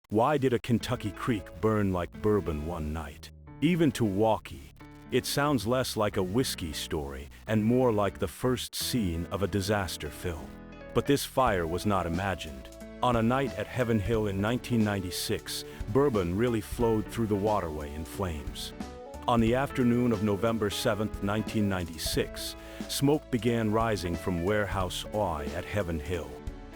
Why did a Kentucky creek burn like bourbon one night? Even to Walkie, it sounds less like a whiskey story and more like the first scene of a disaster film. But this fire was not imagined. On a night at Heaven Hill in 1996, Bourbon really flowed through the waterway in flames. On the afternoon of November 7, 1996, smoke began rising from Warehouse Y at Heaven Hill.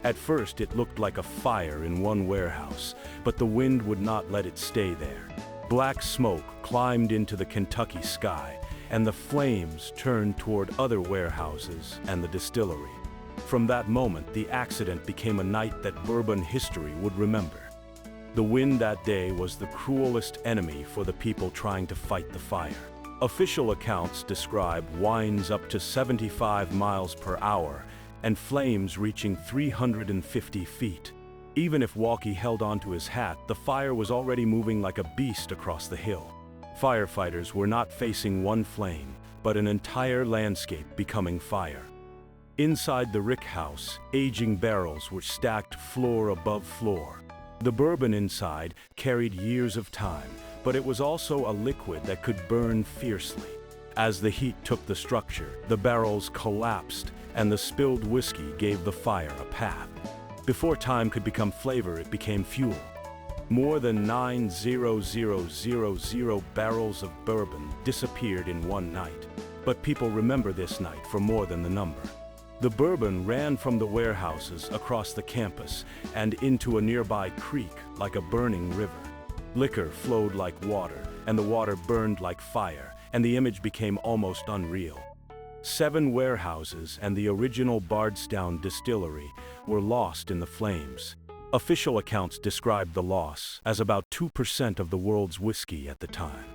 At first, it looked like a fire in one warehouse, but the wind would not let it stay there. Black smoke climbed into the Kentucky sky, and the flames turned toward other warehouses and the distillery. From that moment, the accident became a night that bourbon history would remember. The wind that day was the cruelest enemy for the people trying to fight the fire. Official accounts describe winds up to 75 miles per hour and flames reaching 350 feet. Even if Walkie held onto his hat, the fire was already moving like a beast across the hill. Firefighters were not facing one flame, but an entire landscape becoming fire. Inside the rick house, aging barrels were stacked floor above floor. The bourbon inside carried years of time, but it was also a liquid that could burn fiercely. As the heat took the structure, the barrels collapsed, and the spilled whiskey gave the fire a path. Before time could become flavor, it became fuel. More than 9,000 barrels of bourbon disappeared in one night. But people remember this night for more than the number. The bourbon ran from the warehouses across the campus and into a nearby creek like a burning river. Liquor flowed like water, and the water burned like fire, and the image became almost unreal. 7 warehouses and the original Bardstown distillery were lost in the flames. Official accounts described the loss as about 2% of the world's whiskey at the time.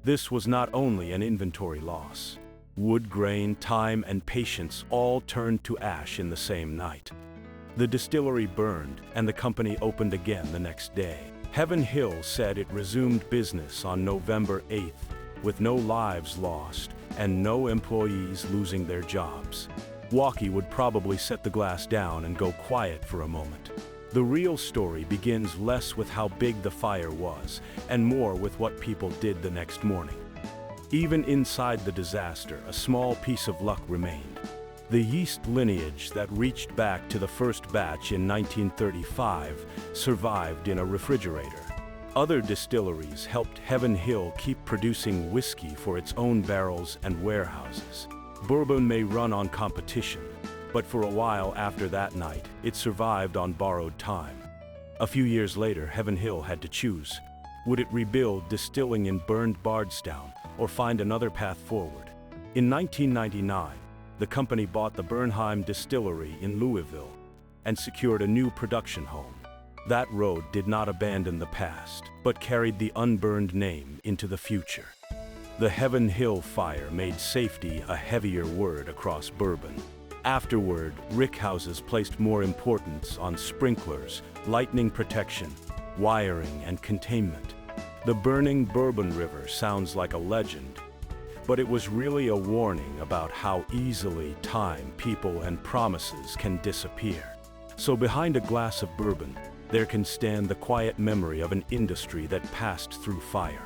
This was not only an inventory loss. Wood grain, time, and patience all turned to ash in the same night. The distillery burned, and the company opened again the next day. Heaven Hill said it resumed business on November 8th, with no lives lost and no employees losing their jobs. Walkie would probably set the glass down and go quiet for a moment. The real story begins less with how big the fire was and more with what people did the next morning. Even inside the disaster, a small piece of luck remained. The yeast lineage that reached back to the first batch in 1935 survived in a refrigerator. Other distilleries helped Heaven Hill keep producing whiskey for its own barrels and warehouses. Bourbon may run on competition, but for a while after that night, it survived on borrowed time. A few years later, Heaven Hill had to choose. Would it rebuild distilling in burned Bardstown or find another path forward? In 1999, the company bought the Bernheim distillery in Louisville and secured a new production home. That road did not abandon the past, but carried the unburned name into the future. The Heaven Hill fire made safety a heavier word across bourbon. Afterward, rickhouses placed more importance on sprinklers, lightning protection, wiring, and containment. The burning Bourbon River sounds like a legend, but it was really a warning about how easily time, people, and promises can disappear. So behind a glass of bourbon, there can stand the quiet memory of an industry that passed through fire.